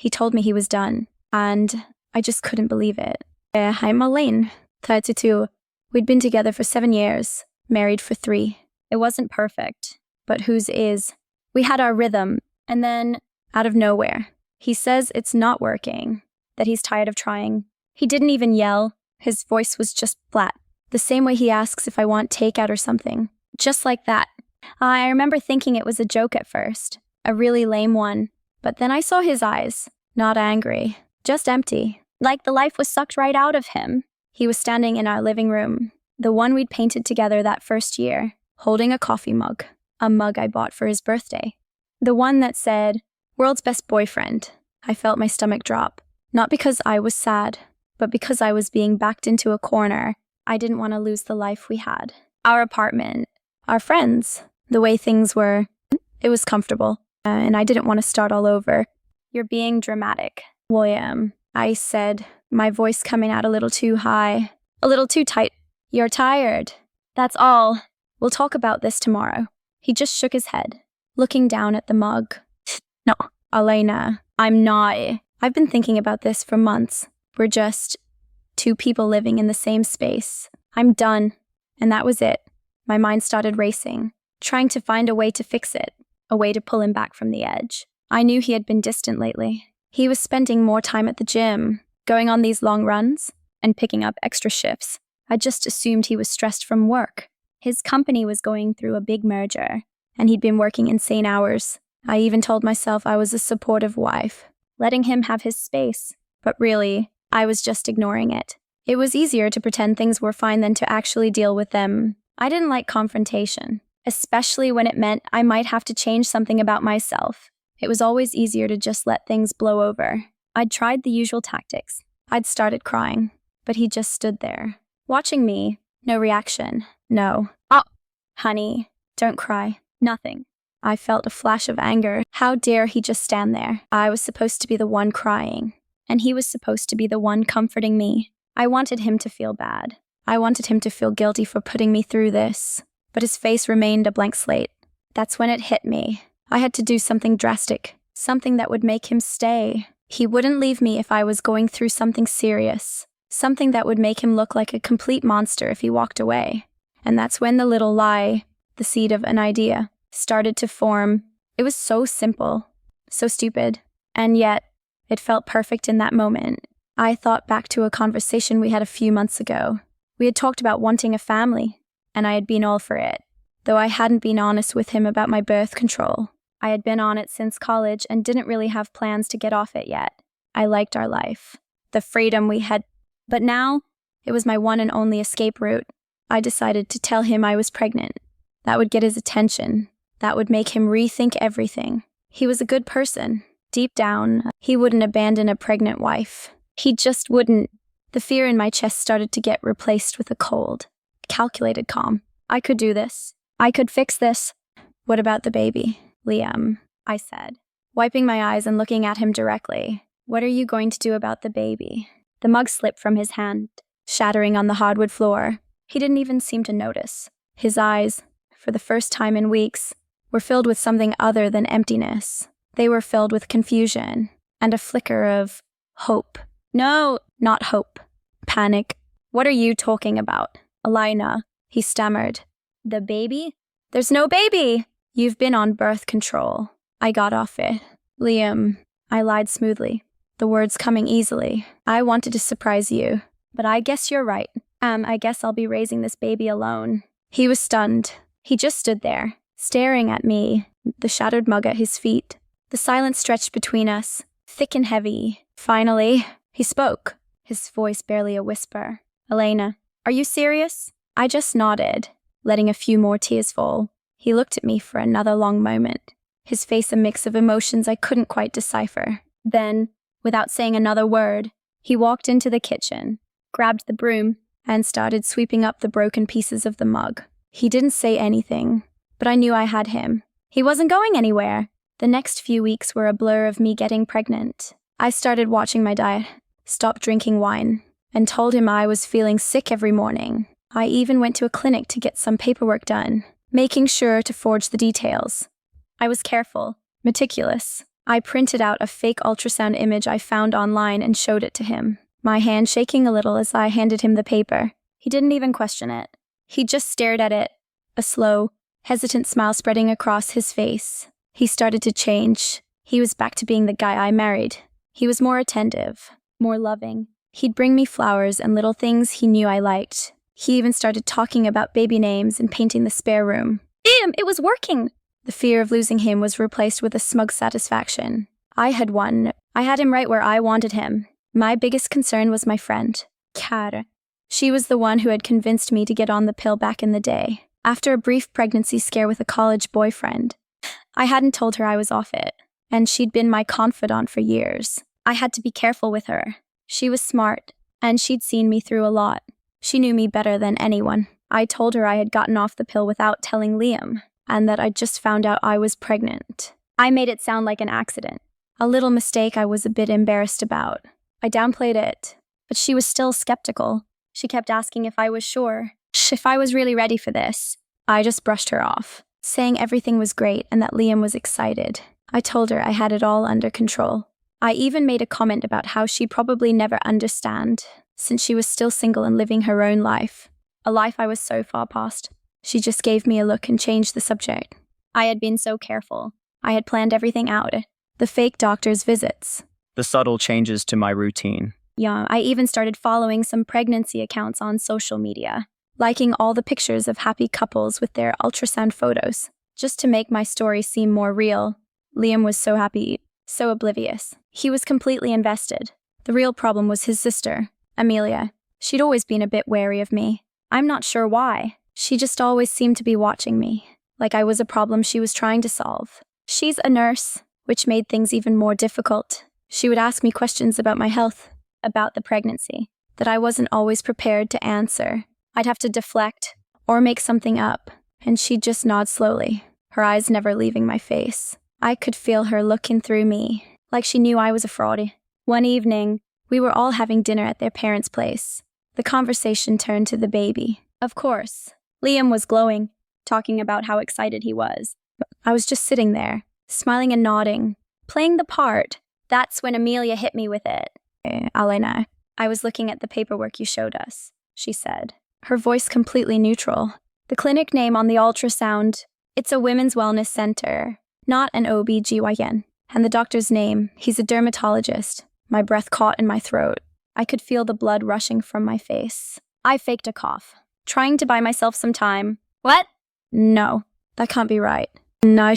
He told me he was done, and I just couldn't believe it. I'm Elaine, 32. We'd been together for 7 years, married for 3. It wasn't perfect, but whose is? We had our rhythm, and then, out of nowhere, he says it's not working, that he's tired of trying. He didn't even yell. His voice was just flat, the same way he asks if I want takeout or something. Just like that. I remember thinking it was a joke at first, a really lame one, but then I saw his eyes, not angry, just empty, like the life was sucked right out of him. He was standing in our living room, the one we'd painted together that first year, holding a coffee mug, a mug I bought for his birthday. The one that said, "World's best boyfriend." I felt my stomach drop, not because I was sad, but because I was being backed into a corner. I didn't want to lose the life we had. Our apartment, our friends, the way things were. It was comfortable, and I didn't want to start all over. "You're being dramatic." "William," I said, my voice coming out a little too high, a little too tight. "You're tired. That's all. We'll talk about this tomorrow." He just shook his head, looking down at the mug. "No, Elena, I'm not. I've been thinking about this for months. We're just 2 people living in the same space. I'm done." And that was it. My mind started racing, trying to find a way to fix it, a way to pull him back from the edge. I knew he had been distant lately. He was spending more time at the gym, going on these long runs, and picking up extra shifts. I just assumed he was stressed from work. His company was going through a big merger, and he'd been working insane hours. I even told myself I was a supportive wife, letting him have his space. But really, I was just ignoring it. It was easier to pretend things were fine than to actually deal with them. I didn't like confrontation, especially when it meant I might have to change something about myself. It was always easier to just let things blow over. I'd tried the usual tactics. I'd started crying, but he just stood there, watching me. No reaction. No. "Oh, honey, don't cry." Nothing. I felt a flash of anger. How dare he just stand there? I was supposed to be the one crying, and he was supposed to be the one comforting me. I wanted him to feel bad. I wanted him to feel guilty for putting me through this, but his face remained a blank slate. That's when it hit me. I had to do something drastic, something that would make him stay. He wouldn't leave me if I was going through something serious, something that would make him look like a complete monster if he walked away. And that's when the little lie, the seed of an idea, started to form. It was so simple, so stupid, and yet it felt perfect in that moment. I thought back to a conversation we had a few months ago. We had talked about wanting a family, and I had been all for it, though I hadn't been honest with him about my birth control. I had been on it since college and didn't really have plans to get off it yet. I liked our life, the freedom we had, but now it was my one and only escape route. I decided to tell him I was pregnant. That would get his attention. That would make him rethink everything. He was a good person. Deep down, he wouldn't abandon a pregnant wife. He just wouldn't. The fear in my chest started to get replaced with a cold, calculated calm. I could do this. I could fix this. "What about the baby?" "Liam," I said, wiping my eyes and looking at him directly. "What are you going to do about the baby?" The mug slipped from his hand, shattering on the hardwood floor. He didn't even seem to notice. His eyes, for the first time in weeks, were filled with something other than emptiness. They were filled with confusion and a flicker of hope. "No, not hope. Panic." "What are you talking about?" "Elena," he stammered. "The baby?" "There's no baby." "You've been on birth control." I got off it. "Liam," I lied smoothly, the words coming easily. "I wanted to surprise you, but I guess you're right. I guess I'll be raising this baby alone." He was stunned. He just stood there, staring at me, the shattered mug at his feet. The silence stretched between us, thick and heavy. Finally, he spoke, his voice barely a whisper. "Elena, are you serious?" I just nodded, letting a few more tears fall. He looked at me for another long moment, his face a mix of emotions I couldn't quite decipher. Then, without saying another word, he walked into the kitchen, grabbed the broom, and started sweeping up the broken pieces of the mug. He didn't say anything, but I knew I had him. He wasn't going anywhere. The next few weeks were a blur of me getting pregnant. I started watching my diet, stopped drinking wine, and told him I was feeling sick every morning. I even went to a clinic to get some paperwork done, making sure to forge the details. I was careful, meticulous. I printed out a fake ultrasound image I found online and showed it to him, my hand shaking a little as I handed him the paper. He didn't even question it. He just stared at it, a slow, hesitant smile spreading across his face. He started to change. He was back to being the guy I married. He was more attentive, more loving. He'd bring me flowers and little things he knew I liked. He even started talking about baby names and painting the spare room. Damn, it was working! The fear of losing him was replaced with a smug satisfaction. I had won. I had him right where I wanted him. My biggest concern was my friend, Kara. She was the one who had convinced me to get on the pill back in the day. After a brief pregnancy scare with a college boyfriend, I hadn't told her I was off it, and she'd been my confidant for years. I had to be careful with her. She was smart, and she'd seen me through a lot. She knew me better than anyone. I told her I had gotten off the pill without telling Liam, and that I'd just found out I was pregnant. I made it sound like an accident, a little mistake I was a bit embarrassed about. I downplayed it, but she was still skeptical. She kept asking if I was sure, if I was really ready for this. I just brushed her off, saying everything was great and that Liam was excited. I told her I had it all under control. I even made a comment about how she'd probably never understand, since she was still single and living her own life, a life I was so far past. She just gave me a look and changed the subject. I had been so careful. I had planned everything out. The fake doctor's visits. The subtle changes to my routine. Yeah, I even started following some pregnancy accounts on social media, liking all the pictures of happy couples with their ultrasound photos, just to make my story seem more real. Liam was so happy, so oblivious. He was completely invested. The real problem was his sister, Amelia. She'd always been a bit wary of me. I'm not sure why. She just always seemed to be watching me, like I was a problem she was trying to solve. She's a nurse, which made things even more difficult. She would ask me questions about my health, about the pregnancy, that I wasn't always prepared to answer. I'd have to deflect or make something up, and she'd just nod slowly, her eyes never leaving my face. I could feel her looking through me, like she knew I was a fraud. One evening, we were all having dinner at their parents' place. The conversation turned to the baby. Of course, Liam was glowing, talking about how excited he was. I was just sitting there, smiling and nodding, playing the part. That's when Amelia hit me with it. Elena, I was looking at the paperwork you showed us, she said, her voice completely neutral. The clinic name on the ultrasound, it's a women's wellness center, not an OB-GYN. And the doctor's name, he's a dermatologist. My breath caught in my throat. I could feel the blood rushing from my face. I faked a cough, trying to buy myself some time. What? No, that can't be right. No,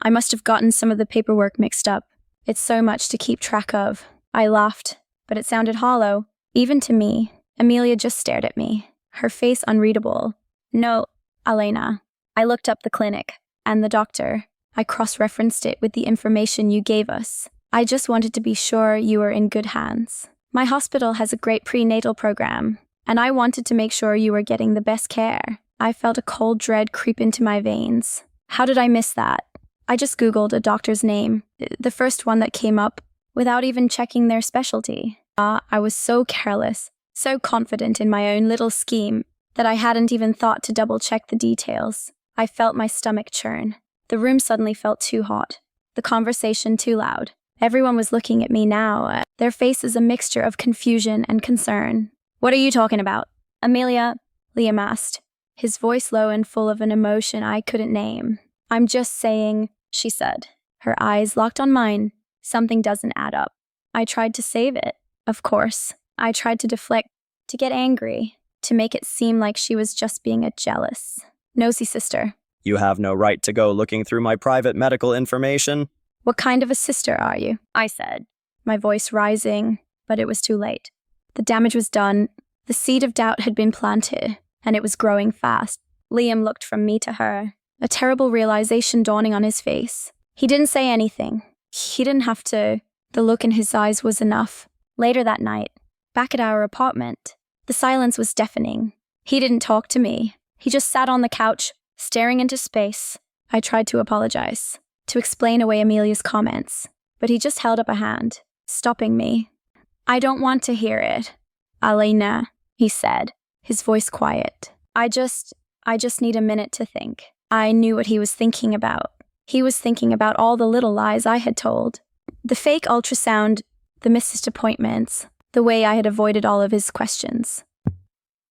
I must have gotten some of the paperwork mixed up. It's so much to keep track of. I laughed, but it sounded hollow, even to me. Amelia just stared at me, her face unreadable. No, Elena. I looked up the clinic and the doctor. I cross-referenced it with the information you gave us. I just wanted to be sure you were in good hands. My hospital has a great prenatal program, and I wanted to make sure you were getting the best care. I felt a cold dread creep into my veins. How did I miss that? I just Googled a doctor's name, the first one that came up, without even checking their specialty. I was so careless, so confident in my own little scheme, that I hadn't even thought to double-check the details. I felt my stomach churn. The room suddenly felt too hot, the conversation too loud. Everyone was looking at me now, their faces a mixture of confusion and concern. What are you talking about? Amelia, Liam asked, his voice low and full of an emotion I couldn't name. I'm just saying, she said, her eyes locked on mine. Something doesn't add up. I tried to save it, of course. I tried to deflect, to get angry, to make it seem like she was just being a jealous, nosy sister. You have no right to go looking through my private medical information. What kind of a sister are you? I said, my voice rising, but it was too late. The damage was done. The seed of doubt had been planted, and it was growing fast. Liam looked from me to her, a terrible realization dawning on his face. He didn't say anything. He didn't have to. The look in his eyes was enough. Later that night, back at our apartment, the silence was deafening. He didn't talk to me. He just sat on the couch, staring into space. I tried to apologize, to explain away Amelia's comments, but he just held up a hand, stopping me. I don't want to hear it, Elena, he said, his voice quiet. I just need a minute to think. I knew what he was thinking about. He was thinking about all the little lies I had told. The fake ultrasound, the missed appointments, the way I had avoided all of his questions.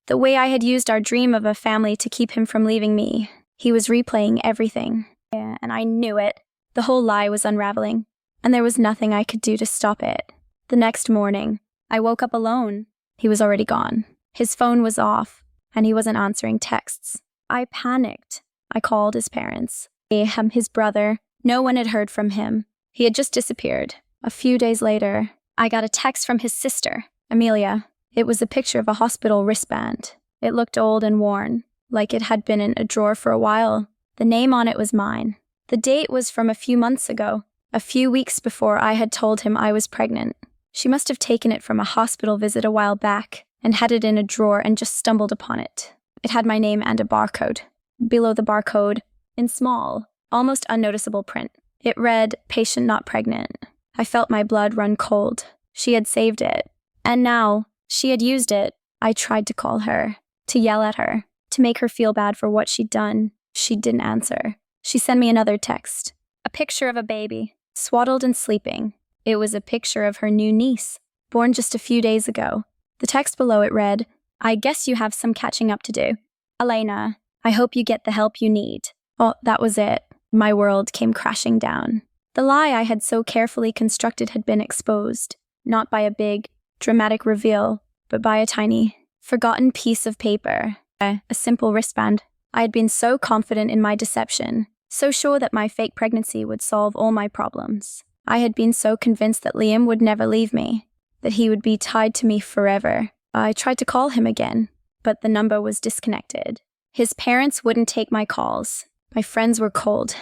The way I had used our dream of a family to keep him from leaving me. He was replaying everything. Yeah, and I knew it. The whole lie was unraveling, and there was nothing I could do to stop it. The next morning, I woke up alone. He was already gone. His phone was off, and he wasn't answering texts. I panicked. I called his parents. His brother. No one had heard from him. He had just disappeared. A few days later, I got a text from his sister, Amelia. It was a picture of a hospital wristband. It looked old and worn, like it had been in a drawer for a while. The name on it was mine. The date was from a few months ago, a few weeks before I had told him I was pregnant. She must have taken it from a hospital visit a while back and had it in a drawer and just stumbled upon it. It had my name and a barcode. Below the barcode, in small, almost unnoticeable print, it read, "Patient not pregnant." I felt my blood run cold. She had saved it. And now, she had used it. I tried to call her, to yell at her, to make her feel bad for what she'd done. She didn't answer. She sent me another text. A picture of a baby, swaddled and sleeping. It was a picture of her new niece, born just a few days ago. The text below it read, "I guess you have some catching up to do. Elena, I hope you get the help you need." Oh, that was it. My world came crashing down. The lie I had so carefully constructed had been exposed, not by a big, dramatic reveal, but by a tiny, forgotten piece of paper, a simple wristband. I had been so confident in my deception, so sure that my fake pregnancy would solve all my problems. I had been so convinced that Liam would never leave me, that he would be tied to me forever. I tried to call him again, but the number was disconnected. His parents wouldn't take my calls. My friends were cold,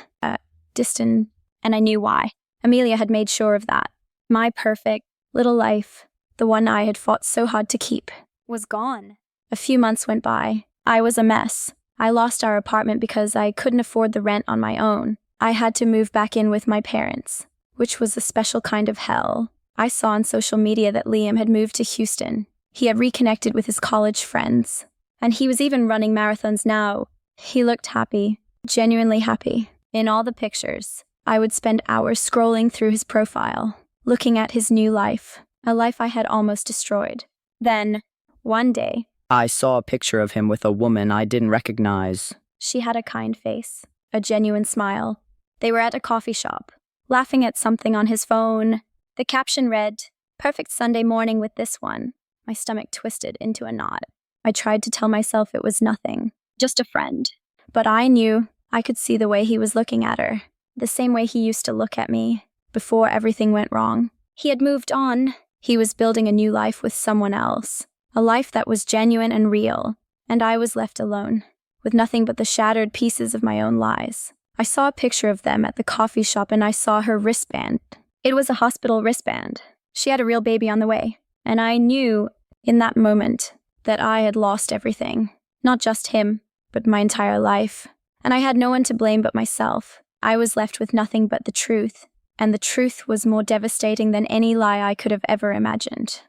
distant, and I knew why. Amelia had made sure of that. My perfect little life, the one I had fought so hard to keep, was gone. A few months went by. I was a mess. I lost our apartment because I couldn't afford the rent on my own. I had to move back in with my parents, which was a special kind of hell. I saw on social media that Liam had moved to Houston. He had reconnected with his college friends, and he was even running marathons now. He looked happy, genuinely happy. In all the pictures, I would spend hours scrolling through his profile, looking at his new life, a life I had almost destroyed. Then, one day, I saw a picture of him with a woman I didn't recognize. she had a kind face, a genuine smile. They were at a coffee shop, laughing at something on his phone. The caption read, "Perfect Sunday morning with this one." My stomach twisted into a knot. I tried to tell myself it was nothing, just a friend. But I knew I could see the way he was looking at her, the same way he used to look at me before everything went wrong. He had moved on. He was building a new life with someone else, a life that was genuine and real, and I was left alone, with nothing but the shattered pieces of my own lies. I saw a picture of them at the coffee shop and I saw her wristband. It was a hospital wristband. She had a real baby on the way, and I knew in that moment that I had lost everything, not just him, but my entire life. And I had no one to blame but myself. I was left with nothing but the truth, and the truth was more devastating than any lie I could have ever imagined.